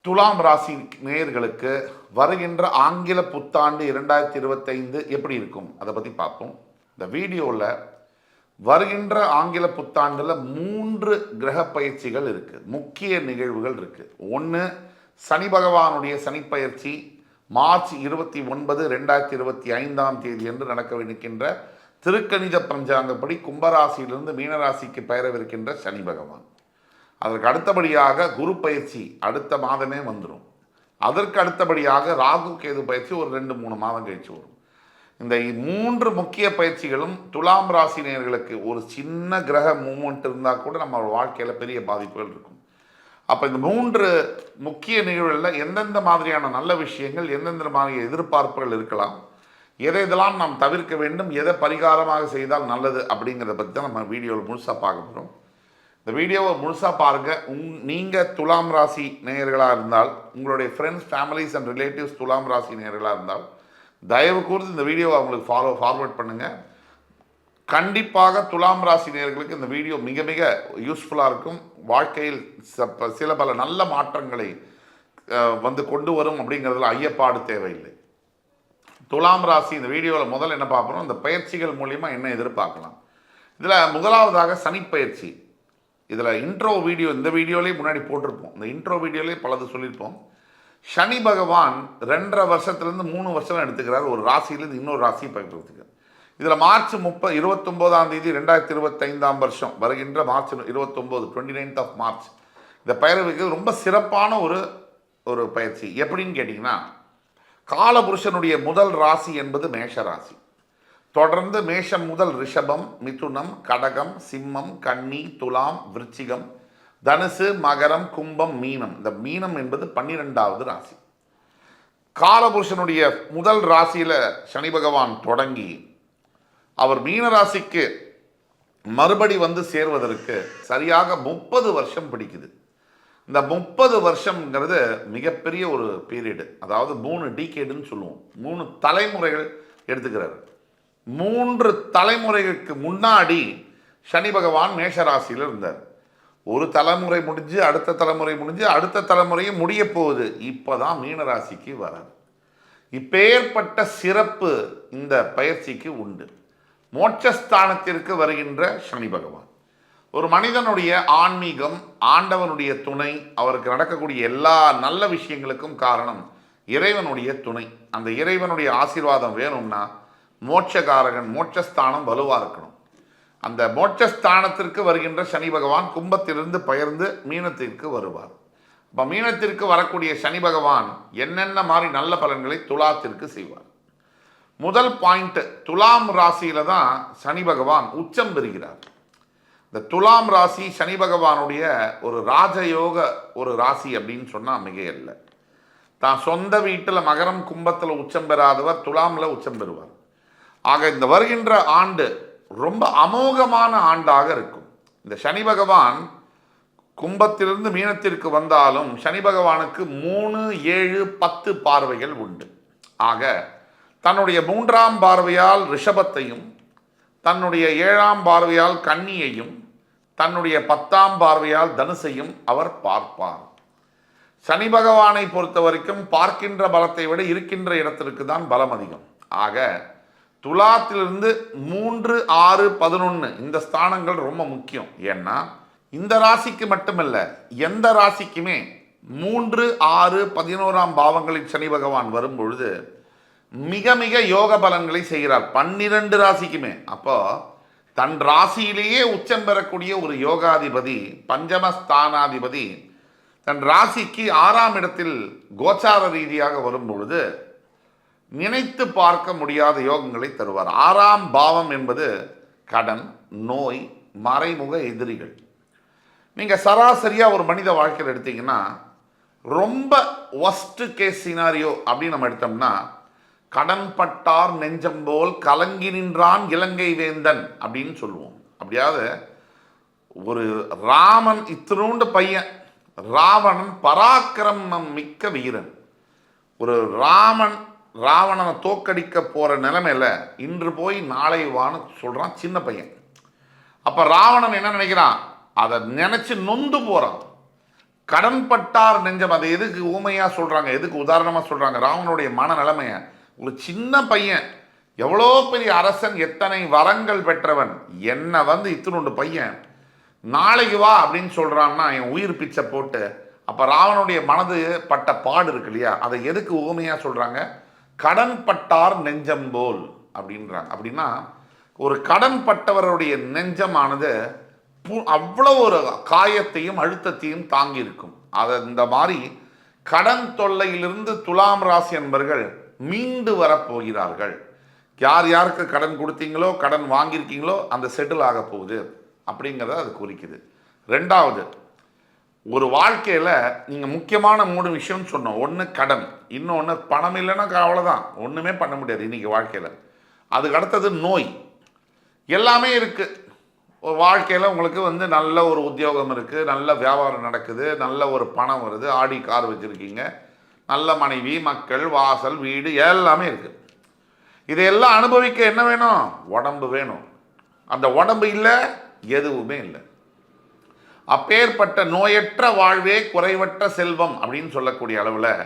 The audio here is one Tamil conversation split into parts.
துலாம் ராசி நேயர்களுக்கு வருகின்ற ஆங்கில புத்தாண்டு 2025 எப்படி இருக்கும் அதை பற்றி பார்ப்போம். இந்த வீடியோவில் வருகின்ற ஆங்கில புத்தாண்டில் 3 கிரக பயிற்சிகள் இருக்குது, முக்கிய நிகழ்வுகள் இருக்குது. ஒன்று, சனி பகவானுடைய சனிப்பயிற்சி மார்ச் 29, 2025 என்று நடக்கவிருக்கின்ற திருக்கணித பஞ்சாங்கப்படி கும்பராசியிலிருந்து மீனராசிக்கு பெயரவிருக்கின்ற சனி பகவான். அதற்கு அடுத்தபடியாக குரு பயிற்சி அடுத்த மாதமே வந்துடும். அதற்கு அடுத்தபடியாக ராகு கேது பயிற்சி ஒரு 2-3 மாதம் கழிச்சு வரும். இந்த 3 முக்கிய பயிற்சிகளும் துலாம் ராசினியர்களுக்கு ஒரு சின்ன கிரக மூமெண்ட் இருந்தால் கூட நம்ம வாழ்க்கையில் பெரிய பாதிப்புகள் இருக்கும். அப்போ இந்த 3 முக்கிய நிகழ்வுகளில் எந்தெந்த மாதிரியான நல்ல விஷயங்கள், எந்தெந்த மாதிரி எதிர்பார்ப்புகள் இருக்கலாம், எதை இதெல்லாம் நாம் தவிர்க்க வேண்டும், எதை பரிகாரமாக செய்தால் நல்லது அப்படிங்கிறத பற்றி தான் நம்ம வீடியோவில் முழுசாக பார்க்க போகிறோம். இந்த வீடியோவை முழுசாக பாருங்கள். நீங்கள் துலாம் ராசி நேயர்களாக இருந்தால், உங்களுடைய ஃப்ரெண்ட்ஸ், ஃபேமிலிஸ் அண்ட் ரிலேட்டிவ்ஸ் துலாம் ராசி நேயர்களாக இருந்தால் தயவு கூர்ந்து இந்த வீடியோவை அவங்களுக்கு ஃபார்வர்ட் பண்ணுங்கள். கண்டிப்பாக துலாம் ராசி நேயர்களுக்கு இந்த வீடியோ மிக மிக யூஸ்ஃபுல்லாக இருக்கும். வாழ்க்கையில் சில பல நல்ல மாற்றங்களை கொண்டு வரும் அப்படிங்கிறதுல ஐயப்பாடு தேவையில்லை. துலாம் ராசி இந்த வீடியோவில் முதல்ல என்ன பார்ப்போம், இந்த பயிற்சிகள் மூலிமா என்ன எதிர்பார்க்கலாம். இதில் முதலாவதாக சனிப்பயிற்சி. இதில் இன்ட்ரோ வீடியோ இந்த வீடியோலேயே முன்னாடி போட்டிருப்போம். இந்த இன்ட்ரோ வீடியோலேயே பலது சொல்லியிருப்போம். சனி பகவான் 2.5 வருஷத்துலேருந்து 3 வருஷம் எடுத்துக்கிறார் ஒரு ராசியிலேருந்து இன்னொரு ராசியை பயிர்றதுக்கு. இதில் மார்ச் 29, 2025 வருகின்ற மார்ச் 29, 29th மார்ச் இந்த பயிர்வுக்கு ரொம்ப சிறப்பான ஒரு பயிற்சி. எப்படின்னு கேட்டிங்கன்னா, காலபுருஷனுடைய முதல் ராசி என்பது மேஷ ராசி. தொடர்ந்து மேஷம் முதல் ரிஷபம், மிதுனம், கடகம், சிம்மம், கன்னி, துலாம், விருச்சிகம், தனுசு, மகரம், கும்பம், மீனம். இந்த மீனம் என்பது 12வது ராசி. காலபுருஷனுடைய முதல் ராசியில் சனி பகவான் தொடங்கி அவர் மீன ராசிக்கு மறுபடி சேர்வதற்கு சரியாக 30 வருஷம் பிடிக்குது. இந்த 30 வருஷம்ங்கிறது மிகப்பெரிய ஒரு பீரியடு. அதாவது 3 டீகேடுன்னு சொல்லுவோம். 3 தலைமுறைகள் எடுத்துக்கிறார். 3 தலைமுறைகளுக்கு முன்னாடி சனி பகவான் மேஷராசியில் இருந்தார். ஒரு தலைமுறை முடிஞ்சு அடுத்த தலைமுறை முடிஞ்சு அடுத்த தலைமுறையும் முடிய போகுது. இப்போதான் மீனராசிக்கு வராது. இப்பேற்பட்ட சிறப்பு இந்த பயிற்சிக்கு உண்டு. மோட்சஸ்தானத்திற்கு வருகின்ற சனி பகவான் ஒரு மனிதனுடைய ஆன்மீகம், ஆண்டவனுடைய துணை, அவருக்கு நடக்கக்கூடிய எல்லா நல்ல விஷயங்களுக்கும் காரணம் இறைவனுடைய துணை. அந்த இறைவனுடைய ஆசீர்வாதம் வேணும்னா மோட்சகாரகன், மோட்சஸ்தானம் வலுவாக இருக்கணும். அந்த மோட்சஸ்தானத்திற்கு வருகின்ற சனி பகவான் கும்பத்திலிருந்து பெயர்ந்து மீனத்திற்கு வருவார். இப்போ மீனத்திற்கு வரக்கூடிய சனி பகவான் என்னென்ன மாதிரி நல்ல பலன்களை துலாத்திற்கு செய்வார். முதல் பாயிண்ட், துலாம் ராசியில தான் சனி பகவான் உச்சம் பெறுகிறார். இந்த துலாம் ராசி சனி பகவானுடைய ஒரு ராஜயோக ஒரு ராசி அப்படின்னு சொன்னால் மிகையல்ல. தான் சொந்த வீட்டில் மகரம், கும்பத்தில் உச்சம் பெறாதவர் துலாமில் உச்சம் பெறுவார். ஆக இந்த வருகின்ற ஆண்டு ரொம்ப அமோகமான ஆண்டாக இருக்கும். இந்த சனி பகவான் கும்பத்திலிருந்து மீனத்திற்கு வந்தாலும் சனி பகவானுக்கு 3, 7, 10 பார்வைகள் உண்டு. ஆக தன்னுடைய 3ஆம் பார்வையால் ரிஷபத்தையும், தன்னுடைய 7ஆம் பார்வையால் கன்னியையும், தன்னுடைய 10ஆம் பார்வையால் தனுசையும் அவர் பார்ப்பார். சனி பகவானை பொறுத்த வரைக்கும் பார்க்கின்ற பலத்தை விட இருக்கின்ற இடத்திற்கு தான் பலம் அதிகம். ஆக துலாத்திலிருந்து 3, 6, 11 இந்த ஸ்தானங்கள் ரொம்ப முக்கியம். ஏன்னா இந்த ராசிக்கு மட்டுமல்ல, எந்த ராசிக்குமே 3, 6, 11ஆம் பாவங்களில் சனி பகவான் வரும் பொழுது மிக மிக யோக பலன்களை செய்கிறார். 12 ராசிக்குமே. அப்போ தன் ராசியிலேயே உச்சம் பெறக்கூடிய ஒரு யோகாதிபதி, பஞ்சமஸ்தானாதிபதி தன் ராசிக்கு 6ஆம் இடத்தில் கோச்சார ரீதியாக வரும் பொழுது நினைத்து பார்க்க முடியாத யோகங்களை தருவார். 6ஆம் பாவம் என்பது கடன், நோய், மறைமுக எதிரிகள். நீங்கள் சராசரியாக ஒரு மனித வாழ்க்கையில் எடுத்தீங்கன்னா ரொம்ப ஒஸ்ட் கேஸ் சினாரியோ அப்படின்னு நம்ம எடுத்தோம்னா, கடன் பட்டார் நெஞ்சம் போல் கலங்கி நின்றான் இலங்கை வேந்தன் அப்படின்னு சொல்லுவோம். அப்படியாவது ஒரு ராமன் இத்தினூண்டு பையன், ராவணன் பராக்கிரமம் மிக்க வீரன். ஒரு ராவணனை தோக்கடிக்க போகிற நிலைமையில இன்று போய் நாளை வான்னு சொல்கிறான் சின்ன பையன். அப்போ ராவணன் என்ன நினைக்கிறான், அதை நினச்சி நொந்து போகிறான். கடன்பட்டார் நெஞ்சம், அதை எதுக்கு ஊமையா சொல்றாங்க, எதுக்கு உதாரணமா சொல்றாங்க? ராவனுடைய மனநிலைமைய. ஒரு சின்ன பையன், எவ்வளோ பெரிய அரசன், எத்தனை வரங்கள் பெற்றவன், என்ன வந்து இத்தினுண்டு பையன் நாளைக்கு வா அப்படின்னு சொல்றான்னா என் உயிர் பிச்சை போட்டு. அப்ப ராவனுடைய மனது பட்ட பாடு இருக்கு இல்லையா, அதை எதுக்கு ஊமையா சொல்றாங்க? கடன் பட்டார் நெஞ்சம் போல் அப்படின்றாங்க. அப்படின்னா ஒரு கடன் பட்டவருடைய நெஞ்சமானது அவ்வளோ ஒரு காயத்தையும் அழுத்தத்தையும் தாங்கி இருக்கும். அதை இந்த மாதிரி கடன் தொல்லையிலிருந்து துலாம் ராசி என்பர்கள் மீண்டு வரப்போகிறார்கள். யார் யாருக்கு கடன் கொடுத்தீங்களோ, கடன் வாங்கியிருக்கீங்களோ, அந்த செட்டில் ஆக போகுது அப்படிங்கிறத அது குறிக்குது. ரெண்டாவது, ஒரு வாழ்க்கையில் நீங்கள் முக்கியமான 3 விஷயம்னு சொன்னோம். ஒன்று கடன், இன்னொன்று பணம் இல்லைன்னா அவ்வளோதான், ஒன்றுமே பண்ண முடியாது இன்றைக்கி வாழ்க்கையில். அதுக்கு அடுத்தது நோய். எல்லாமே இருக்குது ஒரு வாழ்க்கையில். உங்களுக்கு வந்து நல்ல ஒரு உத்தியோகம் இருக்குது, நல்ல வியாபாரம் நடக்குது, நல்ல ஒரு பணம் வருது, ஆடி கார் வச்சுருக்கீங்க, நல்ல மனைவி, மக்கள், வாசல், வீடு எல்லாமே இருக்குது. இதையெல்லாம் அனுபவிக்க என்ன வேணும்? உடம்பு வேணும். அந்த உடம்பு இல்லை, எதுவுமே இல்லை. அப்பேற்பட்ட நோயற்ற வாழ்வே குறைவற்ற செல்வம் அப்படின்னு சொல்லக்கூடிய அளவில்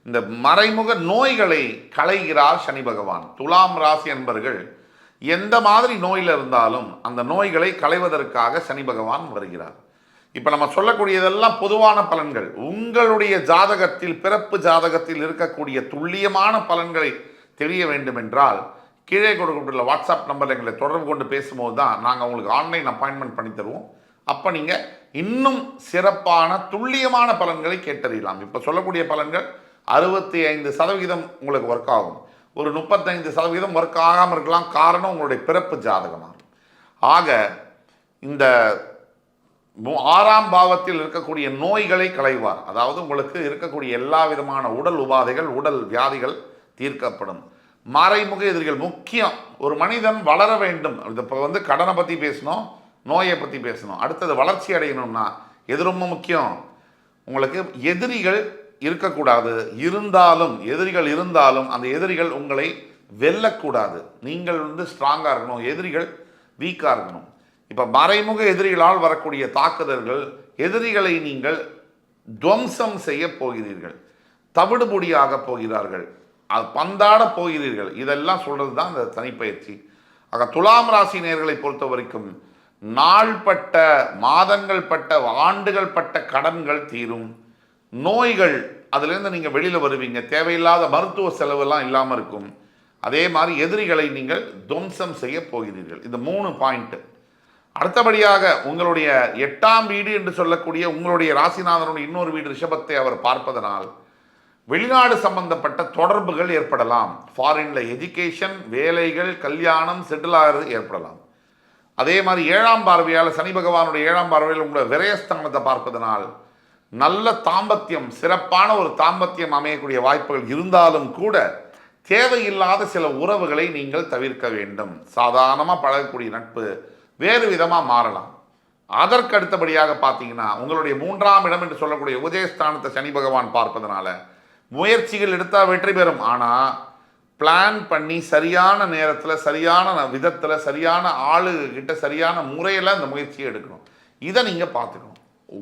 இந்த மறைமுக நோய்களை களைகிறார் சனி பகவான். துலாம் ராசி என்பர்கள் எந்த மாதிரி நோயில் இருந்தாலும் அந்த நோய்களை களைவதற்காக சனி பகவான் வருகிறார். இப்போ நம்ம சொல்லக்கூடியதெல்லாம் பொதுவான பலன்கள். உங்களுடைய ஜாதகத்தில், பிறப்பு ஜாதகத்தில் இருக்கக்கூடிய துல்லியமான பலன்களை தெரிய வேண்டும் என்றால் கீழே கொடுக்கப்பட்டுள்ள வாட்ஸ்அப் நம்பரில் எங்களை தொடர்பு கொண்டு பேசும்போது தான் நாங்கள் உங்களுக்கு ஆன்லைன் அப்பாயின்மெண்ட் பண்ணி தருவோம். அப்போ நீங்கள் இன்னும் சிறப்பான துல்லியமான பலன்களை கேட்டறியலாம். இப்போ சொல்லக்கூடிய பலன்கள் 65% உங்களுக்கு ஒர்க் ஆகும், ஒரு 35% ஒர்க் ஆகாமல் இருக்கலாம். காரணம் உங்களுடைய பிறப்பு ஜாதகமாக. ஆக இந்த 6ஆம் பாவத்தில் இருக்கக்கூடிய நோய்களை களைவார். அதாவது உங்களுக்கு இருக்கக்கூடிய எல்லா விதமான உடல் உபாதைகள், உடல் வியாதிகள் தீர்க்கப்படும். மறைமுக எதிரிகள் முக்கியம். ஒரு மனிதன் வளர வேண்டும். இப்போ வந்து கடனை பற்றி பேசணும், நோயை பற்றி பேசணும். அடுத்தது வளர்ச்சி அடையணும்னா எது ரொம்ப முக்கியம்? உங்களுக்கு எதிரிகள் இருக்கக்கூடாது. எதிரிகள் இருந்தாலும் அந்த எதிரிகள் உங்களை வெல்லக்கூடாது. நீங்கள் வந்து ஸ்ட்ராங்காக இருக்கணும், எதிரிகள் வீக்காக இருக்கணும். இப்போ மறைமுக எதிரிகளால் வரக்கூடிய தாக்குதல்கள், எதிரிகளை நீங்கள் துவம்சம் செய்ய போகிறீர்கள், தவிடுபொடியாக போகிறார்கள், அது பந்தாட போகிறீர்கள். இதெல்லாம் சொல்கிறது தான் இந்த தனிப்பயிற்சி. ஆக துலாம் ராசி நேயர்களை பொறுத்த வரைக்கும் நாள்பட்ட, மாதங்கள் பட்ட, ஆண்டுகள் பட்ட கடன்கள் தீரும். நோய்கள், அதுலேருந்து நீங்கள் வெளியில் வருவீங்க. தேவையில்லாத மருத்துவ செலவெல்லாம் இல்லாமல் இருக்கும். அதே மாதிரி எதிரிகளை நீங்கள் துவம்சம் செய்ய போகிறீர்கள். இந்த 3 பாயிண்ட்டு. அடுத்தபடியாக உங்களுடைய 8ஆம் வீடு என்று சொல்லக்கூடிய உங்களுடைய ராசிநாதனுடைய இன்னொரு வீடு ரிஷபத்தை அவர் பார்ப்பதனால் வெளிநாடு சம்பந்தப்பட்ட தொடர்புகள் ஏற்படலாம். ஃபாரின்ல எஜுகேஷன், வேலைகள், கல்யாணம், செட்டில் ஆகிறது ஏற்படலாம். அதே மாதிரி 7ஆம் பார்வையால், சனி பகவானுடைய 7ஆம் பார்வையில் உங்களை விரயஸ்தானத்தை பார்ப்பதனால் நல்ல தாம்பத்தியம், சிறப்பான ஒரு தாம்பத்தியம் அமையக்கூடிய வாய்ப்புகள் இருந்தாலும் கூட தேவையில்லாத சில உறவுகளை நீங்கள் தவிர்க்க வேண்டும். சாதாரணமாக பழகக்கூடிய நட்பு வேறு விதமாக மாறலாம். அதற்கு அடுத்தபடியாக பார்த்தீங்கன்னா உங்களுடைய 3ஆம் இடம் என்று சொல்லக்கூடிய உதயஸ்தானத்தை சனி பகவான் பார்ப்பதனால முயற்சிகள் எடுத்தால் வெற்றி பெறும். ஆனால் பிளான் பண்ணி சரியான நேரத்தில், சரியான விதத்தில், சரியான ஆளுகிட்ட சரியான முறையில் அந்த முயற்சியை எடுக்கணும். இதை நீங்கள் பார்த்துக்கணும்.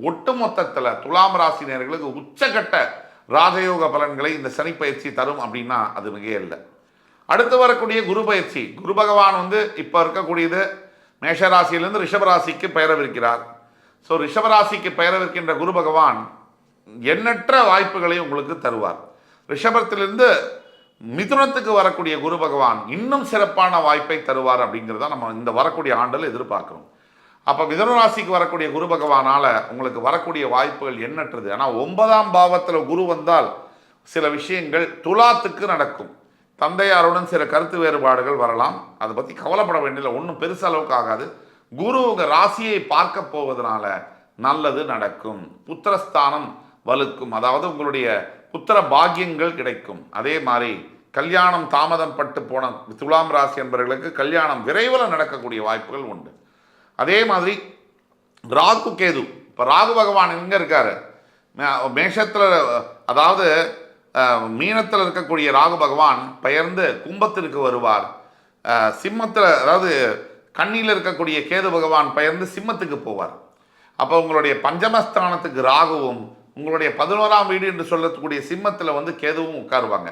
ஒட்டுமொத்தத்தில் துலாம் ராசி நேயர்களுக்கு உச்சகட்ட ராஜயோக பலன்களை இந்த சனி பயிற்சி தரும் அப்படின்னா அது மிக இல்லை. அடுத்து வரக்கூடிய குரு பயிற்சி. குரு பகவான் வந்து இப்போ இருக்கக்கூடியது மேஷராசியிலிருந்து ரிஷபராசிக்கு பெயரவிருக்கிறார். ஸோ ரிஷபராசிக்கு பெயரவிருக்கின்ற குரு பகவான் எண்ணற்ற வாய்ப்புகளை உங்களுக்கு தருவார். ரிஷபத்திலிருந்து மிதுனத்துக்கு வரக்கூடிய குரு பகவான் இன்னும் சிறப்பான வாய்ப்பை தருவார் அப்படிங்கிறத நம்ம இந்த வரக்கூடிய ஆண்டில் எதிர்பார்க்கிறோம். அப்போ மிதுன ராசிக்கு வரக்கூடிய குரு பகவானால் உங்களுக்கு வரக்கூடிய வாய்ப்புகள் எண்ணற்றது. ஆனால் 9ஆம் பாவத்தில் குரு வந்தால் சில விஷயங்கள் துலாத்துக்கு நடக்கும். தந்தையாருடன் சில கருத்து வேறுபாடுகள் வரலாம். அதை பற்றி கவலைப்பட வேண்டியதில்லை, ஒன்றும் பெருசு அளவுக்கு ஆகாது. குரு உங்கள் ராசியை பார்க்க போவதனால நல்லது நடக்கும். புத்திரஸ்தானம் வலுக்கும், அதாவது உங்களுடைய புத்திர பாக்கியங்கள் கிடைக்கும். அதே மாதிரி கல்யாணம் தாமதம் பட்டு போன துலாம் ராசி என்பவர்களுக்கு கல்யாணம் விரைவில் நடக்கக்கூடிய வாய்ப்புகள் உண்டு. அதே மாதிரி ராகு கேது. இப்போ ராகு பகவான் எங்கே இருக்கார்? மேஷத்தில், அதாவது மீனத்தில் இருக்கக்கூடிய ராகு பகவான் பெயர்ந்து கும்பத்திற்கு வருவார். சிம்மத்தில், அதாவது கண்ணியில் இருக்கக்கூடிய கேது பகவான் பெயர்ந்து சிம்மத்துக்கு போவார். அப்போ உங்களுடைய பஞ்சமஸ்தானத்துக்கு ராகுவும் உங்களுடைய 11ஆம் வீடு என்று சொல்லக்கூடிய சிம்மத்தில் வந்து கேதுவும் உட்காருவாங்க.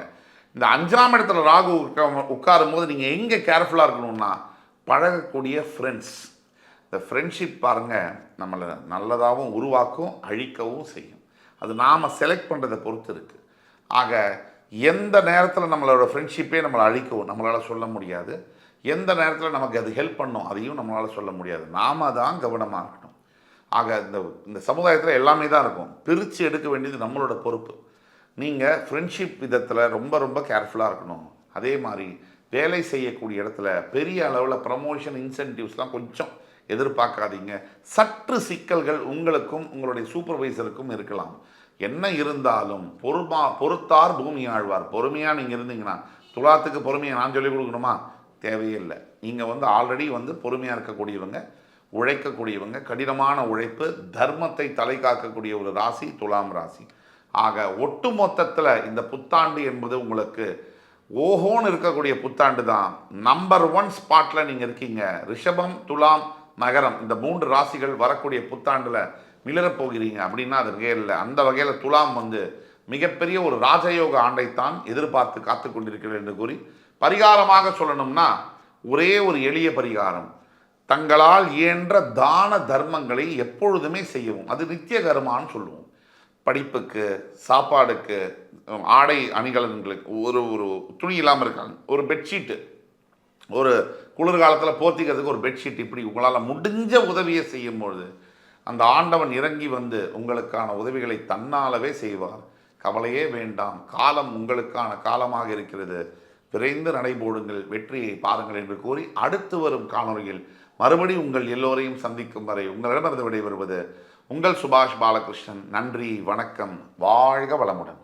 இந்த 5ஆம் இடத்துல ராகு உட்காரும் போது நீங்கள் எங்கே கேர்ஃபுல்லாக இருக்கணும்னா, பழகக்கூடிய ஃப்ரெண்ட்ஸ், இந்த ஃப்ரெண்ட்ஷிப் பாருங்கள் நம்மளை நல்லதாகவும் உருவாக்கும், அழிக்கவும் செய்யும். அது நாம் செலக்ட் பண்ணுறதை பொறுத்து இருக்குது. ஆக எந்த நேரத்தில் நம்மளோட ஃப்ரெண்ட்ஷிப்பே நம்மளை அழிக்கவும் நம்மளால் சொல்ல முடியாது. எந்த நேரத்தில் நமக்கு அது ஹெல்ப் பண்ணும் அதையும் நம்மளால் சொல்ல முடியாது. நாம் தான் கவனமாக இருக்கணும். ஆக இந்த சமுதாயத்தில் எல்லாமே தான் இருக்கும். பிரித்து எடுக்க வேண்டியது நம்மளோட பொறுப்பு. நீங்கள் ஃப்ரெண்ட்ஷிப் விதத்தில் ரொம்ப ரொம்ப கேர்ஃபுல்லாக இருக்கணும். அதே மாதிரி வேலை செய்யக்கூடிய இடத்துல பெரிய அளவில் ப்ரமோஷன் இன்சென்டிவ்ஸ்லாம் கொஞ்சம் எதிர்பார்க்காதீங்க. சற்று சிக்கல்கள் உங்களுக்கும் உங்களுடைய சூப்பர்வைசருக்கும் இருக்கலாம். என்ன இருந்தாலும் பொறுத்தார் பூமி ஆழ்வார். பொறுமையாக நீங்கள் இருந்தீங்கன்னா, துலாத்துக்கு பொறுமையை நான் சொல்லிக் கொடுக்கணுமா? தேவையில்லை. நீங்கள் வந்து ஆல்ரெடி வந்து பொறுமையாக இருக்கக்கூடியவங்க, உழைக்கக்கூடியவங்க, கடினமான உழைப்பு, தர்மத்தை தலை காக்கக்கூடிய ஒரு ராசி துலாம் ராசி. ஆக ஒட்டு மொத்தத்தில் இந்த புத்தாண்டு என்பது உங்களுக்கு ஓஹோன்னு இருக்கக்கூடிய புத்தாண்டு தான். நம்பர் 1 ஸ்பாட்டில் நீங்கள் இருக்கீங்க. ரிஷபம், துலாம், மகரம் இந்த 3 ராசிகள் வரக்கூடிய புத்தாண்டில் மிளறப்போகிறீங்க அப்படின்னா அது வகையில் அந்த வகையில் துலாம் வந்து மிகப்பெரிய ஒரு ராஜயோக ஆண்டைத்தான் எதிர்பார்த்து காத்து கொண்டிருக்கிறது என்று கூறி, பரிகாரமாக சொல்லணும்னா ஒரே ஒரு எளிய பரிகாரம், தங்களால் இயன்ற தான தர்மங்களை எப்பொழுதுமே செய்யவும். அது நித்திய கர்மான்னு சொல்லுவோம். படிப்புக்கு, சாப்பாடுக்கு, ஆடை அணிகலன்களுக்கு, ஒரு துணி இல்லாமல் இருக்காங்க, ஒரு பெட்ஷீட்டு, ஒரு குளிர்காலத்தில் போர்த்திக்கிறதுக்கு ஒரு பெட்ஷீட், இப்படி உங்களால் முடிஞ்ச உதவியை செய்யும்பொழுது அந்த ஆண்டவன் இறங்கி வந்து உங்களுக்கான உதவிகளை தன்னாலவே செய்வார். கவலையே வேண்டாம். காலம் உங்களுக்கான காலமாக இருக்கிறது. விரைந்து நடைபோடுங்கள், வெற்றியை பாருங்கள் என்று கூறி அடுத்து வரும் காணொலியில் மறுபடி உங்கள் எல்லோரையும் சந்திக்கும் வரை உங்களிடமிருந்து விடைபெறுவது உங்கள் சுபாஷ் பாலகிருஷ்ணன். நன்றி, வணக்கம், வாழ்க வளமுடன்.